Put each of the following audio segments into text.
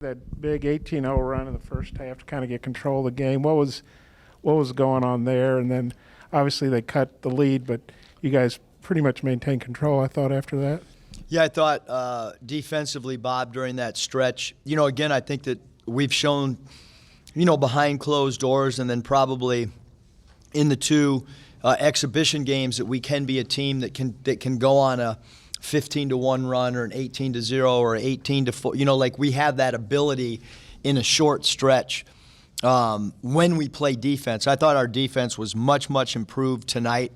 That big 18-0 run in the first half to kind of get control of the game. What was going on there? And then obviously they cut the lead, but you guys pretty much maintained control, I thought, after that. Yeah, I thought defensively, Bob, during that stretch, again, I think that we've shown, behind closed doors and then probably in the two exhibition games that we can be a team that can go on a 15-1 run or an 18-0 or 18-4. Like we have that ability in a short stretch when we play defense. I thought our defense was much, much improved tonight.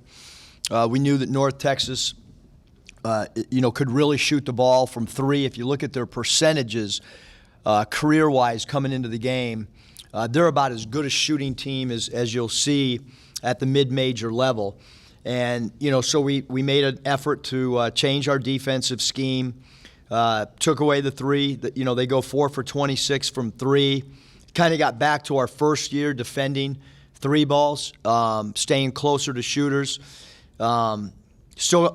We knew that North Texas, could really shoot the ball from three. If you look at their percentages, career-wise coming into the game, they're about as good a shooting team as you'll see at the mid-major level. And, so we made an effort to change our defensive scheme, took away the three. They go 4 for 26 from three. Kind of got back to our first year defending three balls, staying closer to shooters. So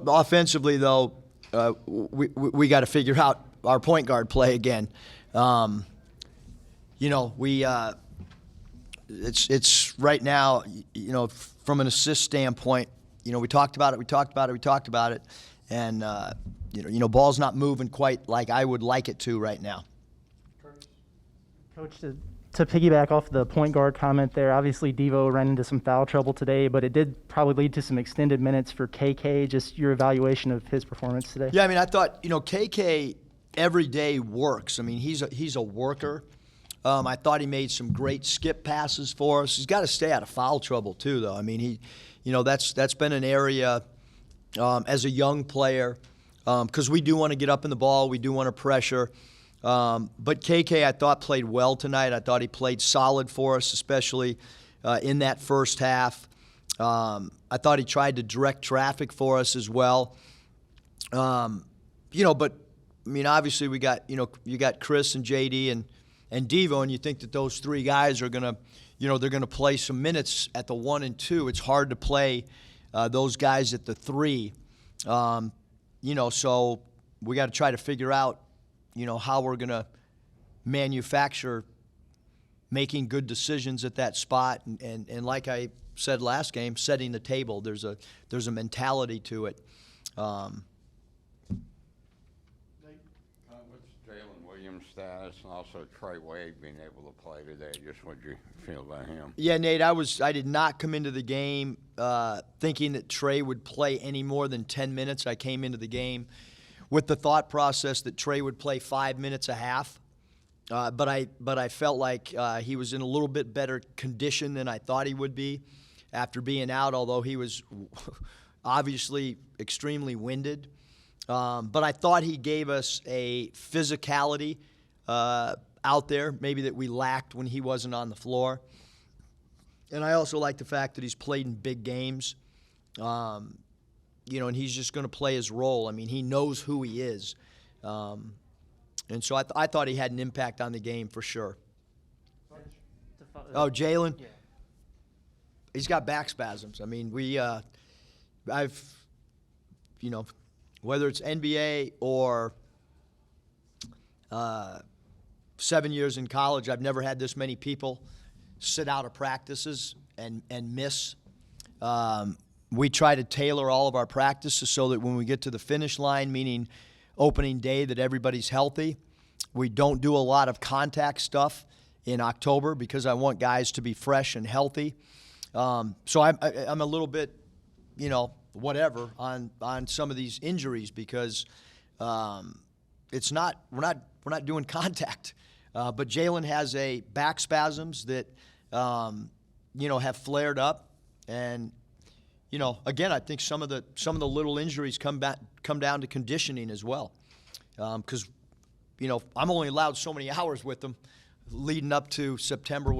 offensively, though, we got to figure out our point guard play again. It's right now, from an assist standpoint, we talked about it, and ball's not moving quite like I would like it to right now. Coach, to piggyback off the point guard comment there, obviously Devo ran into some foul trouble today, but it did probably lead to some extended minutes for KK. Just your evaluation of his performance today. Yeah, I thought KK every day works. He's a worker. I thought he made some great skip passes for us. He's got to stay out of foul trouble too, though. That's been an area as a young player because we do want to get up in the ball. We do want to pressure. But KK, I thought, played well tonight. I thought he played solid for us, especially in that first half. I thought he tried to direct traffic for us as well. But obviously we got you got Chris and JD and Devo, and you think that those three guys are gonna, they're gonna play some minutes at the 1 and 2. It's hard to play those guys at the 3. So we got to try to figure out, how we're gonna manufacture making good decisions at that spot, and like I said last game, setting the table. There's a mentality to it. Status and also Trey Wade being able to play today. Just what you feel about him? Yeah, Nate, I did not come into the game thinking that Trey would play any more than 10 minutes. I came into the game with the thought process that Trey would play 5 minutes a half. But I felt like he was in a little bit better condition than I thought he would be after being out, although he was obviously extremely winded. But I thought he gave us a physicality out there, maybe that we lacked when he wasn't on the floor. And I also like the fact that he's played in big games, and he's just going to play his role. He knows who he is. And so I thought he had an impact on the game for sure. Oh, Jalen? Yeah. He's got back spasms. Whether it's NBA or 7 years in college, I've never had this many people sit out of practices and miss. We try to tailor all of our practices so that when we get to the finish line, meaning opening day, that everybody's healthy. We don't do a lot of contact stuff in October because I want guys to be fresh and healthy. So I'm a little bit, whatever on some of these injuries because it's not we're not doing contact. But Jalen has a back spasms that have flared up, and again, I think some of the little injuries come down to conditioning as well, because I'm only allowed so many hours with them leading up to September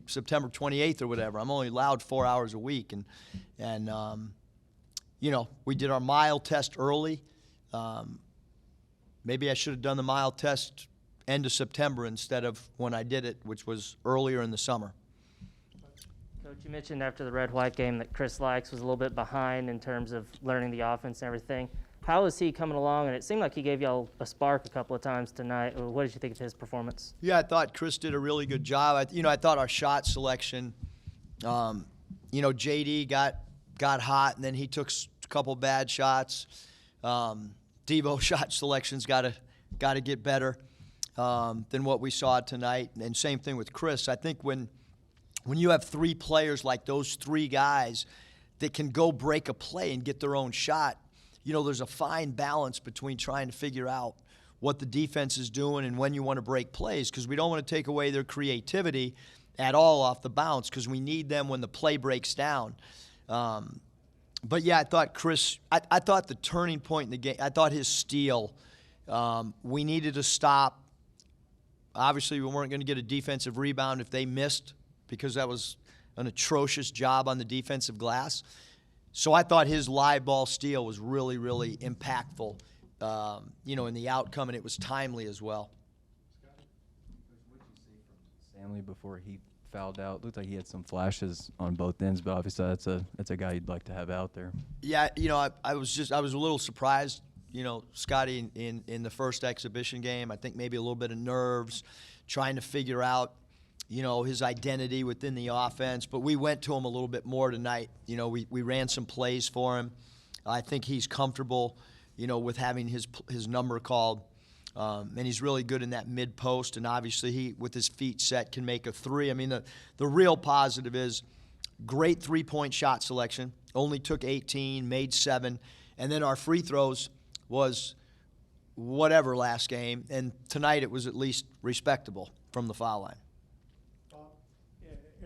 September 28th or whatever. I'm only allowed 4 hours a week, and we did our mile test early. Maybe I should have done the mile test end of September instead of when I did it, which was earlier in the summer. Coach, you mentioned after the Red-White game that Chris Likes was a little bit behind in terms of learning the offense and everything. how is he coming along? And it seemed like he gave y'all a spark a couple of times tonight. What did you think of his performance? Yeah, I thought Chris did a really good job. I thought our shot selection, JD got hot, and then he took a couple bad shots. Devo shot selection's got to get better than what we saw tonight. And same thing with Chris. I think when you have three players like those three guys that can go break a play and get their own shot, there's a fine balance between trying to figure out what the defense is doing and when you want to break plays, because we don't want to take away their creativity at all off the bounce, because we need them when the play breaks down. But yeah, I thought Chris, I thought the turning point in the game, I thought his steal, we needed to stop. Obviously, we weren't going to get a defensive rebound if they missed, because that was an atrocious job on the defensive glass. So I thought his live ball steal was really, really impactful, in the outcome, and it was timely as well. What did you see from Stanley before he fouled out? Looked like he had some flashes on both ends, but obviously that's a guy you'd like to have out there. Yeah, I was a little surprised, Scotty in the first exhibition game. I think maybe a little bit of nerves, trying to figure out, his identity within the offense. But we went to him a little bit more tonight. We ran some plays for him. I think he's comfortable, with having his number called. And he's really good in that mid post. And obviously he, with his feet set, can make a three. I mean, the real positive is great three-point shot selection. Only took 18, made 7. And then our free throws was whatever last game. And tonight it was at least respectable from the foul line.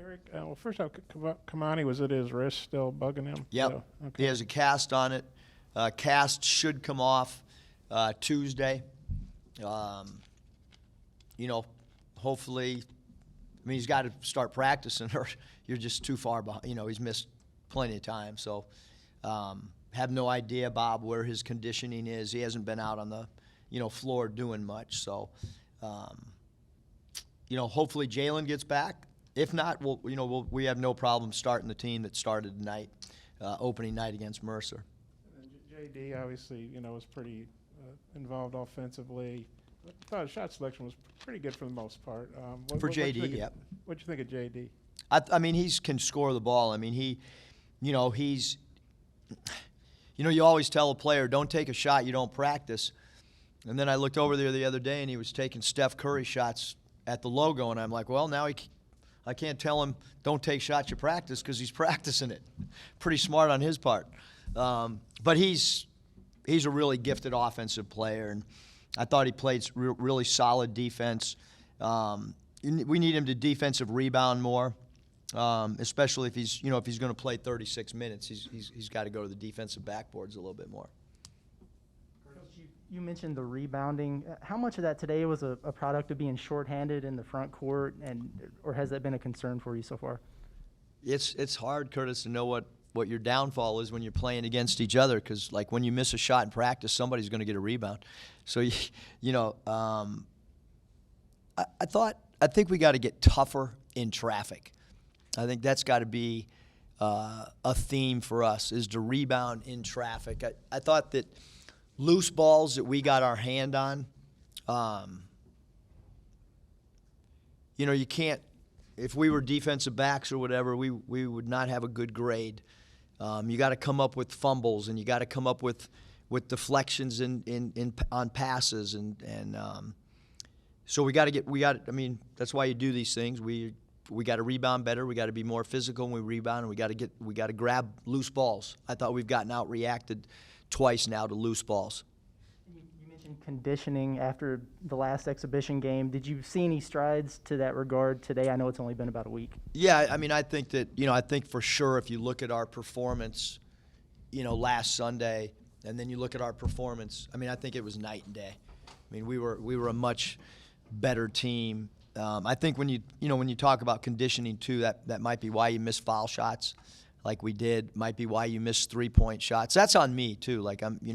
Eric, well, first off, Kamani, was it his wrist still bugging him? Yep. So, okay. He has a cast on it. Cast should come off Tuesday. Hopefully, he's got to start practicing, or you're just too far behind. He's missed plenty of time. So, have no idea, Bob, where his conditioning is. He hasn't been out on the, floor doing much. So, hopefully Jalen gets back. If not, we have no problem starting the team that started tonight, opening night against Mercer. And JD obviously, was pretty involved offensively. I thought his shot selection was pretty good for the most part. JD, yeah. What'd you think of JD? He can score the ball. He's, you always tell a player, don't take a shot you don't practice. And then I looked over there the other day, and he was taking Steph Curry shots at the logo, and I'm like, well, now I can't tell him don't take shots you practice, because he's practicing it. Pretty smart on his part. But he's a really gifted offensive player, and I thought he played really solid defense. We need him to defensive rebound more, especially if he's going to play 36 minutes. He's got to go to the defensive backboards a little bit more. You mentioned the rebounding. How much of that today was a product of being shorthanded in the front court, or has that been a concern for you so far? It's hard, Curtis, to know what your downfall is when you're playing against each other, because like when you miss a shot in practice, somebody's going to get a rebound. So I think we got to get tougher in traffic. I think that's got to be a theme for us, is to rebound in traffic. I thought that loose balls that we got our hand on, you can't, if we were defensive backs or whatever, we would not have a good grade. You got to come up with fumbles, and you got to come up with deflections on passes, and so that's why you do these things. We got to rebound better. We got to be more physical when we rebound, and we got to grab loose balls. I thought we've gotten out-reacted twice now to loose balls. You mentioned conditioning after the last exhibition game. Did you see any strides to that regard today? I know it's only been about a week. Yeah, I think that, I think for sure if you look at our performance, last Sunday, and then you look at our performance, I think it was night and day. We were a much better team. I think when you talk about conditioning too, that might be why you miss foul shots like we did, might be why you missed 3-point shots. That's on me too. Like we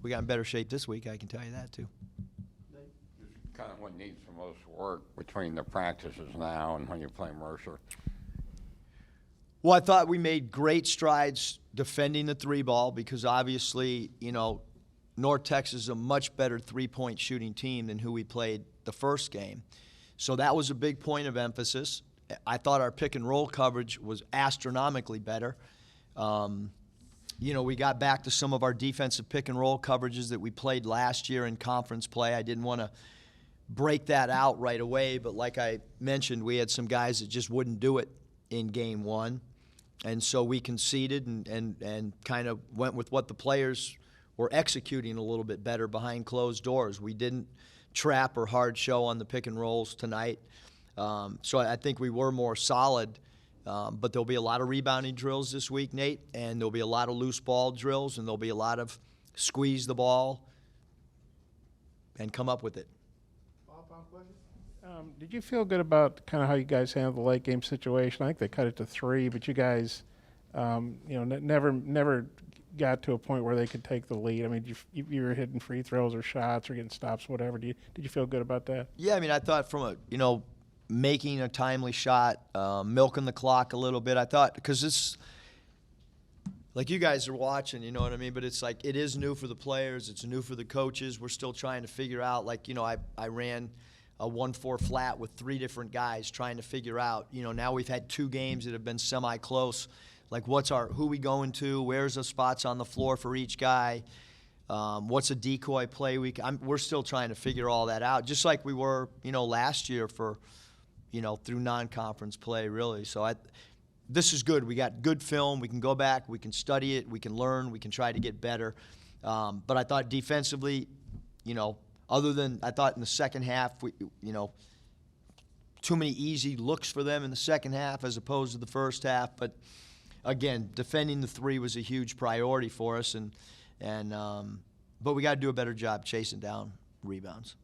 got in better shape this week, I can tell you that too. Kind of what needs the most work between the practices now and when you play Mercer? Well, I thought we made great strides defending the three ball because obviously, North Texas is a much better three-point shooting team than who we played the first game. So that was a big point of emphasis. I thought our pick and roll coverage was astronomically better. We got back to some of our defensive pick and roll coverages that we played last year in conference play. I didn't want to break that out right away, but like I mentioned, we had some guys that just wouldn't do it in game one. And so we conceded and kind of went with what the players were executing a little bit better behind closed doors. We didn't trap or hard show on the pick and rolls tonight. So I think we were more solid. But there'll be a lot of rebounding drills this week, Nate, and there'll be a lot of loose ball drills, and there'll be a lot of squeeze the ball and come up with it. Did you feel good about kind of how you guys handled the late game situation? I think they cut it to 3, but you guys, never got to a point where they could take the lead. I mean, you were hitting free throws or shots or getting stops, whatever. Did you feel good about that? Yeah, I mean, I thought from making a timely shot, milking the clock a little bit. I thought because this, like you guys are watching, you know what I mean. But it's like it is new for the players. It's new for the coaches. We're still trying to figure out. Like I ran a 1-4 flat with 3 different guys trying to figure out. Now we've had 2 games that have been semi-close. Like who we going to? Where's the spots on the floor for each guy? What's a decoy play week? We're still trying to figure all that out, just like we were, last year for, through non-conference play, really. So this is good. We got good film. We can go back. We can study it. We can learn. We can try to get better. But I thought defensively, other than I thought in the second half, too many easy looks for them in the second half as opposed to the first half. But again, defending the 3 was a huge priority for us, but we got to do a better job chasing down rebounds.